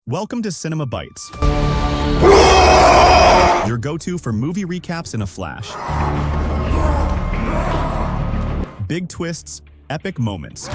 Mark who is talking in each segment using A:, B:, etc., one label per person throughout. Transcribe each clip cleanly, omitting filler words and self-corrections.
A: Welcome to Cinema Bites, your go-to for movie recaps in a flash. Big twists, epic moments,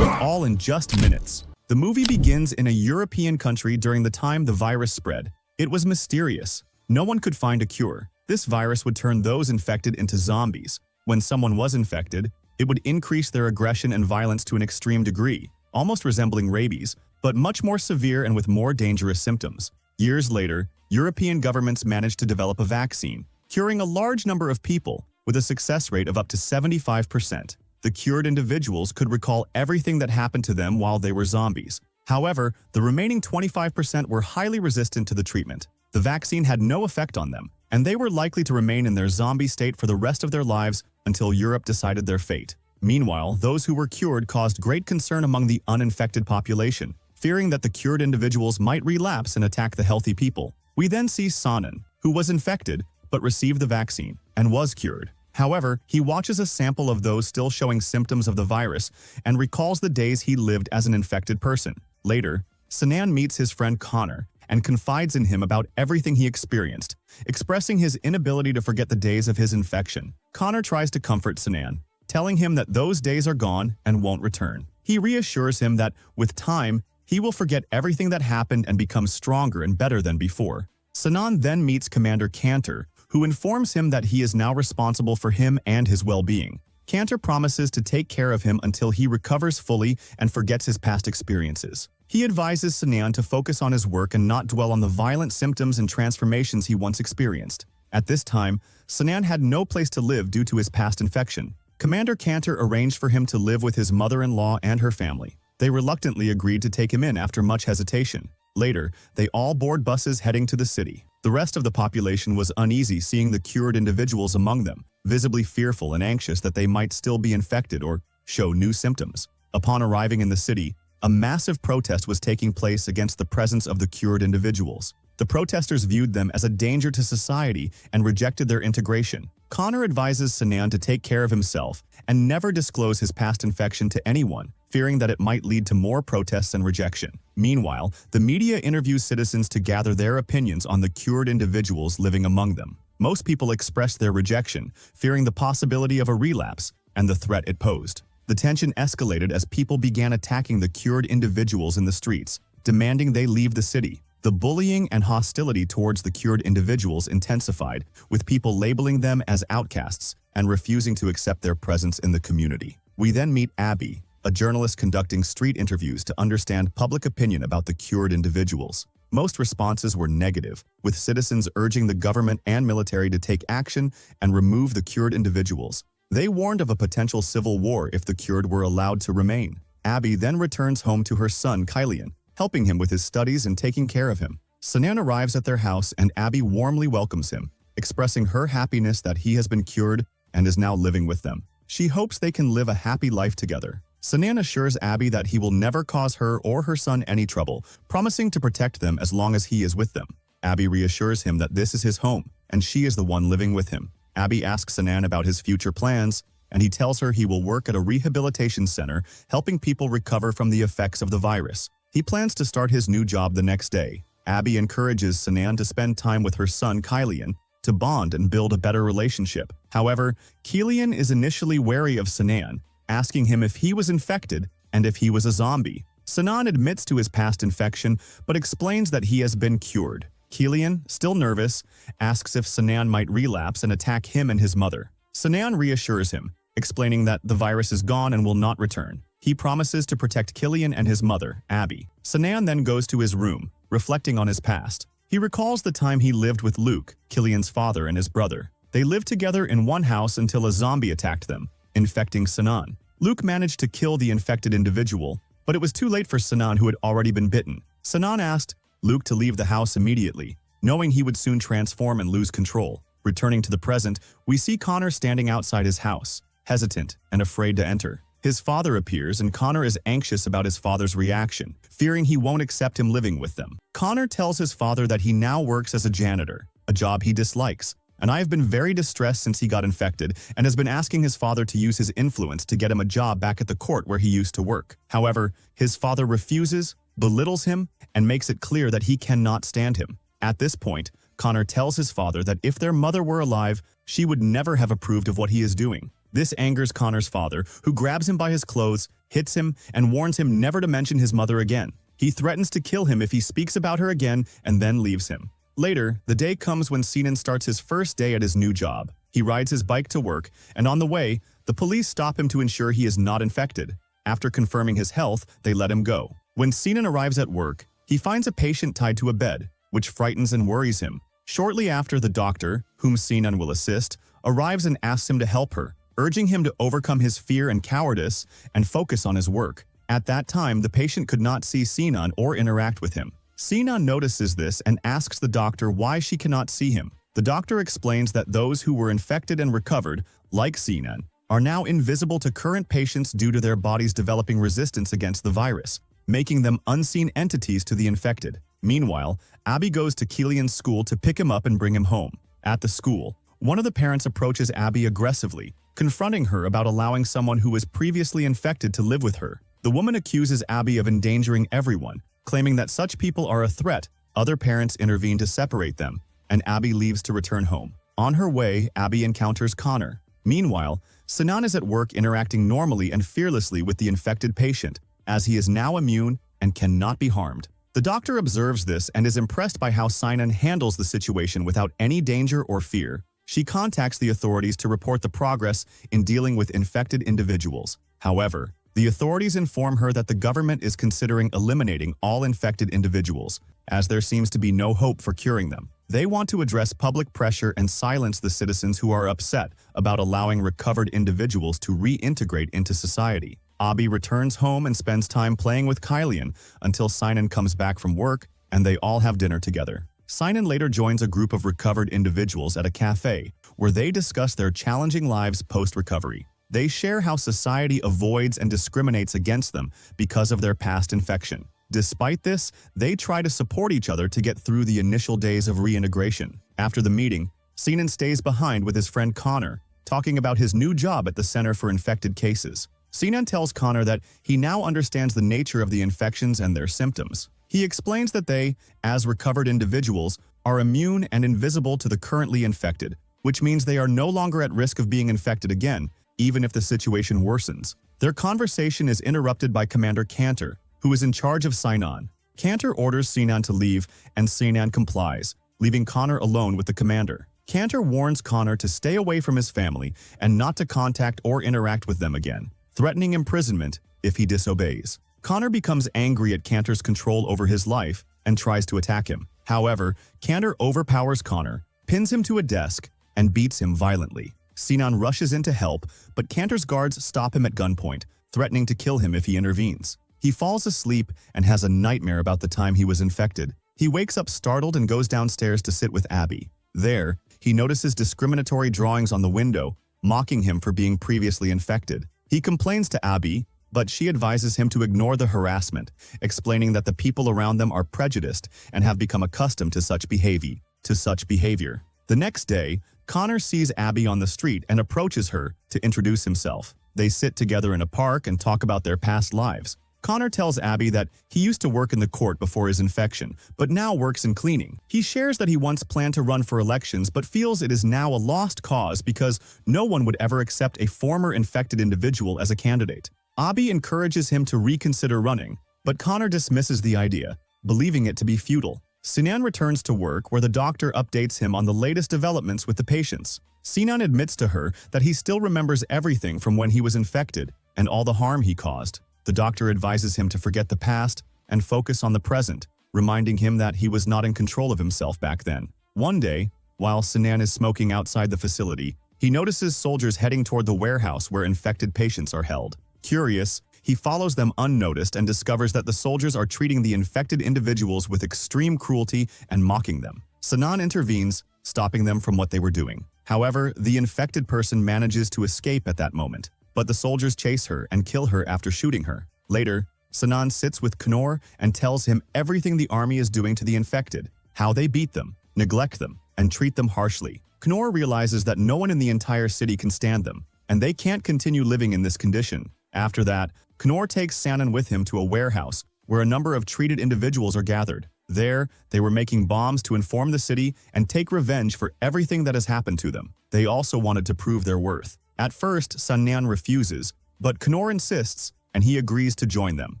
A: all in just minutes. The movie begins in a European country during the time the virus spread. It was mysterious. No one could find a cure. This virus would turn those infected into zombies. When someone was infected, it would increase their aggression and violence to an extreme degree, almost resembling rabies, but much more severe and with more dangerous symptoms. Years later, European governments managed to develop a vaccine, curing a large number of people, with a success rate of up to 75%. The cured individuals could recall everything that happened to them while they were zombies. However, the remaining 25% were highly resistant to the treatment. The vaccine had no effect on them, and they were likely to remain in their zombie state for the rest of their lives until Europe decided their fate. Meanwhile, those who were cured caused great concern among the uninfected population, fearing that the cured individuals might relapse and attack the healthy people. We then see Sanan, who was infected but received the vaccine and was cured. However, he watches a sample of those still showing symptoms of the virus and recalls the days he lived as an infected person. Later, Sanan meets his friend Connor and confides in him about everything he experienced, expressing his inability to forget the days of his infection. Connor tries to comfort Sanan, telling him that those days are gone and won't return. He reassures him that, with time, he will forget everything that happened and become stronger and better than before. Sanan then meets Commander Cantor, who informs him that he is now responsible for him and his well-being. Cantor promises to take care of him until he recovers fully and forgets his past experiences. He advises Sanan to focus on his work and not dwell on the violent symptoms and transformations he once experienced. At this time, Sanan had no place to live due to his past infection. Commander Cantor arranged for him to live with his mother-in-law and her family. They reluctantly agreed to take him in after much hesitation. Later, they all board buses heading to the city. The rest of the population was uneasy seeing the cured individuals among them, visibly fearful and anxious that they might still be infected or show new symptoms. Upon arriving in the city, a massive protest was taking place against the presence of the cured individuals. The protesters viewed them as a danger to society and rejected their integration. Connor advises Sanan to take care of himself and never disclose his past infection to anyone, fearing that it might lead to more protests and rejection. Meanwhile, the media interviews citizens to gather their opinions on the cured individuals living among them. Most people expressed their rejection, fearing the possibility of a relapse and the threat it posed. The tension escalated as people began attacking the cured individuals in the streets, demanding they leave the city. The bullying and hostility towards the cured individuals intensified, with people labeling them as outcasts and refusing to accept their presence in the community. We then meet Abby, a journalist conducting street interviews to understand public opinion about the cured individuals. Most responses were negative, with citizens urging the government and military to take action and remove the cured individuals. They warned of a potential civil war if the cured were allowed to remain. Abby then returns home to her son Kylian, helping him with his studies and taking care of him. Sanan arrives at their house and Abby warmly welcomes him, expressing her happiness that he has been cured and is now living with them. She hopes they can live a happy life together. Sanan assures Abby that he will never cause her or her son any trouble, promising to protect them as long as he is with them. Abby reassures him that this is his home, and she is the one living with him. Abby asks Sanan about his future plans, and he tells her he will work at a rehabilitation center, helping people recover from the effects of the virus. He plans to start his new job the next day. Abby encourages Sanan to spend time with her son Kylian to bond and build a better relationship. However, Kylian is initially wary of Sanan, asking him if he was infected and if he was a zombie. Sanan admits to his past infection, but explains that he has been cured. Kylian, still nervous, asks if Sanan might relapse and attack him and his mother. Sanan reassures him, explaining that the virus is gone and will not return. He promises to protect Kylian and his mother, Abby. Sanan then goes to his room, reflecting on his past. He recalls the time he lived with Luke, Kylian's father, and his brother. They lived together in one house until a zombie attacked them, infecting Sanan. Luke managed to kill the infected individual, but it was too late for Sanan, who had already been bitten. Sanan asked Luke to leave the house immediately, knowing he would soon transform and lose control. Returning to the present, we see Connor standing outside his house, hesitant and afraid to enter. His father appears and Connor is anxious about his father's reaction, fearing he won't accept him living with them. Connor tells his father that he now works as a janitor, a job he dislikes, and I have been very distressed since he got infected and has been asking his father to use his influence to get him a job back at the court where he used to work. However, his father refuses, belittles him, and makes it clear that he cannot stand him. At this point, Connor tells his father that if their mother were alive, she would never have approved of what he is doing. This angers Connor's father, who grabs him by his clothes, hits him, and warns him never to mention his mother again. He threatens to kill him if he speaks about her again and then leaves him. Later, the day comes when Sinan starts his first day at his new job. He rides his bike to work, and on the way, the police stop him to ensure he is not infected. After confirming his health, they let him go. When Sinan arrives at work, he finds a patient tied to a bed, which frightens and worries him. Shortly after, the doctor, whom Sinan will assist, arrives and asks him to help her, urging him to overcome his fear and cowardice and focus on his work. At that time, the patient could not see Sinan or interact with him. Sinan notices this and asks the doctor why she cannot see him. The doctor explains that those who were infected and recovered, like Sinan, are now invisible to current patients due to their bodies developing resistance against the virus, making them unseen entities to the infected. Meanwhile, Abby goes to Killian's school to pick him up and bring him home. At the school, one of the parents approaches Abby aggressively, confronting her about allowing someone who was previously infected to live with her. The woman accuses Abby of endangering everyone, claiming that such people are a threat. Other parents intervene to separate them, and Abby leaves to return home. On her way, Abby encounters Connor. Meanwhile, Sinan is at work interacting normally and fearlessly with the infected patient, as he is now immune and cannot be harmed. The doctor observes this and is impressed by how Sinan handles the situation without any danger or fear. She contacts the authorities to report the progress in dealing with infected individuals. However, the authorities inform her that the government is considering eliminating all infected individuals, as there seems to be no hope for curing them. They want to address public pressure and silence the citizens who are upset about allowing recovered individuals to reintegrate into society. Abby returns home and spends time playing with Killian until Sinan comes back from work and they all have dinner together. Sinan later joins a group of recovered individuals at a cafe where they discuss their challenging lives post-recovery. They share how society avoids and discriminates against them because of their past infection. Despite this, they try to support each other to get through the initial days of reintegration. After the meeting, Sinan stays behind with his friend Connor, talking about his new job at the Center for Infected Cases. Sinan tells Connor that he now understands the nature of the infections and their symptoms. He explains that they, as recovered individuals, are immune and invisible to the currently infected, which means they are no longer at risk of being infected again, even if the situation worsens. Their conversation is interrupted by Commander Cantor, who is in charge of Sinan. Cantor orders Sinan to leave, and Sinan complies, leaving Connor alone with the commander. Cantor warns Connor to stay away from his family and not to contact or interact with them again, threatening imprisonment if he disobeys. Connor becomes angry at Cantor's control over his life and tries to attack him. However, Cantor overpowers Connor, pins him to a desk, and beats him violently. Sinan rushes in to help, but Cantor's guards stop him at gunpoint, threatening to kill him if he intervenes. He falls asleep and has a nightmare about the time he was infected. He wakes up startled and goes downstairs to sit with Abby. There, he notices discriminatory drawings on the window, mocking him for being previously infected. He complains to Abby, but she advises him to ignore the harassment, explaining that the people around them are prejudiced and have become accustomed to such behavior. The next day, Connor sees Abby on the street and approaches her to introduce himself. They sit together in a park and talk about their past lives. Connor tells Abby that he used to work in the court before his infection, but now works in cleaning. He shares that he once planned to run for elections but feels it is now a lost cause because no one would ever accept a former infected individual as a candidate. Abby encourages him to reconsider running, but Connor dismisses the idea, believing it to be futile. Sinan returns to work where the doctor updates him on the latest developments with the patients. Sinan admits to her that he still remembers everything from when he was infected and all the harm he caused. The doctor advises him to forget the past and focus on the present, reminding him that he was not in control of himself back then. One day, while Sinan is smoking outside the facility, he notices soldiers heading toward the warehouse where infected patients are held. Curious, he follows them unnoticed and discovers that the soldiers are treating the infected individuals with extreme cruelty and mocking them. Sinan intervenes, stopping them from what they were doing. However, the infected person manages to escape at that moment, but the soldiers chase her and kill her after shooting her. Later, Sinan sits with Connor and tells him everything the army is doing to the infected, how they beat them, neglect them, and treat them harshly. Knorr realizes that no one in the entire city can stand them, and they can't continue living in this condition. After that, Knorr takes Sanan with him to a warehouse where a number of treated individuals are gathered. There, they were making bombs to inform the city and take revenge for everything that has happened to them. They also wanted to prove their worth. At first, Sanan refuses, but Knorr insists, and he agrees to join them.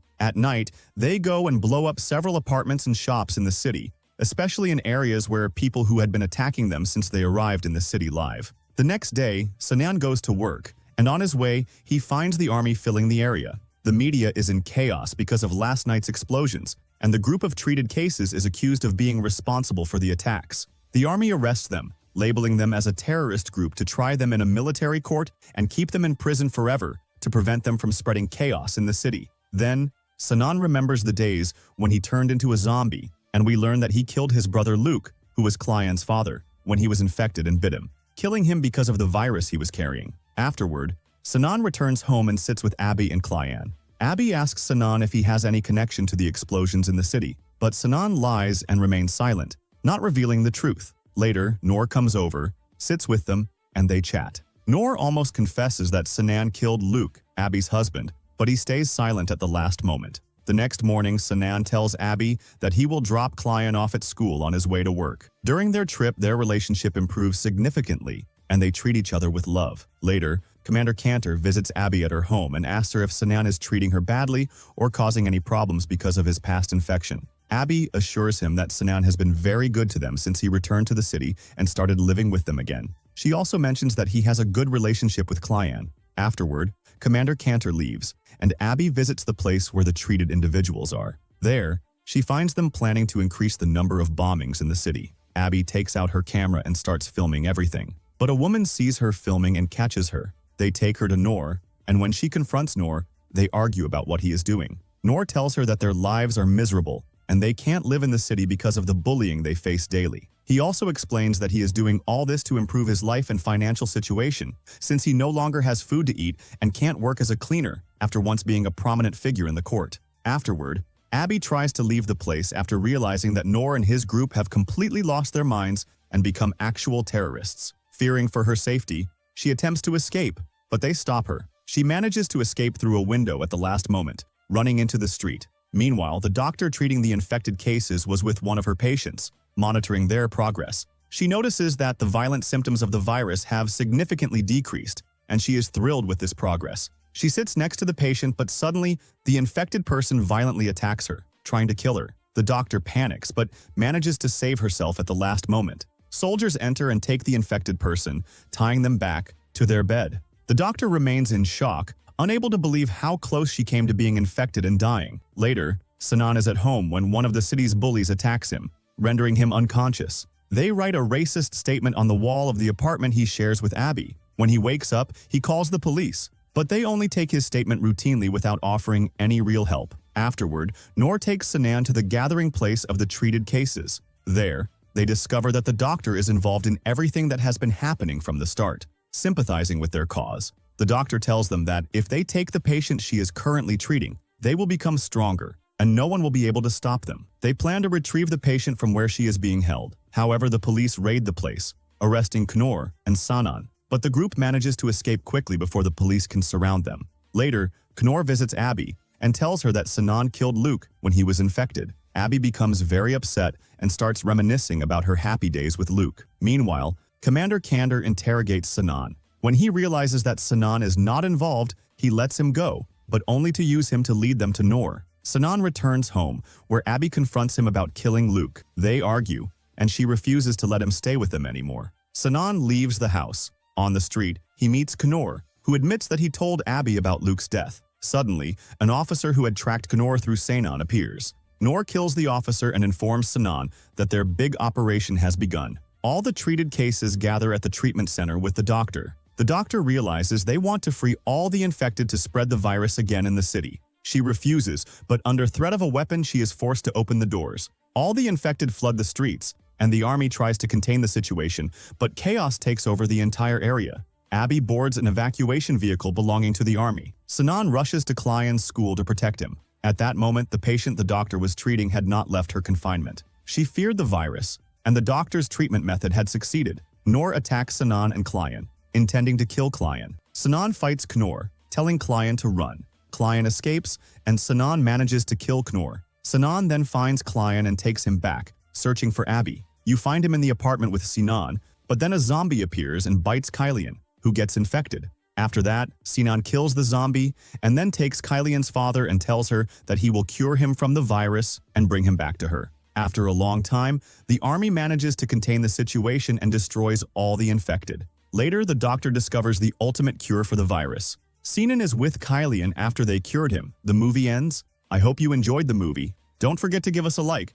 A: At night, they go and blow up several apartments and shops in the city, especially in areas where people who had been attacking them since they arrived in the city live. The next day, Sanan goes to work, and on his way, he finds the army filling the area. The media is in chaos because of last night's explosions, and the group of treated cases is accused of being responsible for the attacks. The army arrests them, labeling them as a terrorist group to try them in a military court and keep them in prison forever to prevent them from spreading chaos in the city. Then, Sanan remembers the days when he turned into a zombie, and we learn that he killed his brother Luke, who was Clian's father, when he was infected and bit him, killing him because of the virus he was carrying. Afterward, Sanan returns home and sits with Abby and Clian. Abby asks Sanan if he has any connection to the explosions in the city, but Sanan lies and remains silent, not revealing the truth. Later, Noor comes over, sits with them, and they chat. Noor almost confesses that Sanan killed Luke, Abby's husband, but he stays silent at the last moment. The next morning, Sanan tells Abby that he will drop Clian off at school on his way to work. During their trip, their relationship improves significantly, and they treat each other with love. Later, Commander Cantor visits Abby at her home and asks her if Sanan is treating her badly or causing any problems because of his past infection. Abby assures him that Sanan has been very good to them since he returned to the city and started living with them again. She also mentions that he has a good relationship with Clian. Afterward, Commander Cantor leaves, and Abby visits the place where the treated individuals are. There, she finds them planning to increase the number of bombings in the city. Abby takes out her camera and starts filming everything. But a woman sees her filming and catches her. They take her to Noor, and when she confronts Noor, they argue about what he is doing. Noor tells her that their lives are miserable, and they can't live in the city because of the bullying they face daily. He also explains that he is doing all this to improve his life and financial situation, since he no longer has food to eat and can't work as a cleaner after once being a prominent figure in the court. Afterward, Abby tries to leave the place after realizing that Noor and his group have completely lost their minds and become actual terrorists. Fearing for her safety, she attempts to escape, but they stop her. She manages to escape through a window at the last moment, running into the street. Meanwhile, the doctor treating the infected cases was with one of her patients, monitoring their progress. She notices that the violent symptoms of the virus have significantly decreased, and she is thrilled with this progress. She sits next to the patient, but suddenly, the infected person violently attacks her, trying to kill her. The doctor panics, but manages to save herself at the last moment. Soldiers enter and take the infected person, tying them back to their bed. The doctor remains in shock, unable to believe how close she came to being infected and dying. Later, Sanan is at home when one of the city's bullies attacks him, rendering him unconscious. They write a racist statement on the wall of the apartment he shares with Abby. When he wakes up, he calls the police, but they only take his statement routinely without offering any real help. Afterward, Noor takes Sanan to the gathering place of the treated cases. There, they discover that the doctor is involved in everything that has been happening from the start, sympathizing with their cause. The doctor tells them that if they take the patient she is currently treating, they will become stronger, and no one will be able to stop them. They plan to retrieve the patient from where she is being held. However, the police raid the place, arresting Knorr and Sanan, but the group manages to escape quickly before the police can surround them. Later, Knorr visits Abby and tells her that Sanan killed Luke when he was infected. Abby becomes very upset and starts reminiscing about her happy days with Luke. Meanwhile, Commander Cantor interrogates Sanan. When he realizes that Sanan is not involved, he lets him go, but only to use him to lead them to Noor. Sanan returns home, where Abby confronts him about killing Luke. They argue, and she refuses to let him stay with them anymore. Sanan leaves the house. On the street, he meets Knorr, who admits that he told Abby about Luke's death. Suddenly, an officer who had tracked Knorr through Sanan appears. Knorr kills the officer and informs Sanan that their big operation has begun. All the treated cases gather at the treatment center with the doctor. The doctor realizes they want to free all the infected to spread the virus again in the city. She refuses, but under threat of a weapon, she is forced to open the doors. All the infected flood the streets, and the army tries to contain the situation, but chaos takes over the entire area. Abby boards an evacuation vehicle belonging to the army. Sanan rushes to Clian's school to protect him. At that moment, the patient the doctor was treating had not left her confinement. She feared the virus, and the doctor's treatment method had succeeded, Knorr attacks Sinan and Client, intending to kill Client. Sinan fights Knorr, telling Client to run. Client escapes, and Sinan manages to kill Knorr. Sinan then finds Client and takes him back, searching for Abby. You find him in the apartment with Sinan, but then a zombie appears and bites Kylian, who gets infected. After that, Sinan kills the zombie and then takes Kylian's father and tells her that he will cure him from the virus and bring him back to her. After a long time, the army manages to contain the situation and destroys all the infected. Later, the doctor discovers the ultimate cure for the virus. Sinan is with Kylian after they cured him. The movie ends. I hope you enjoyed the movie. Don't forget to give us a like.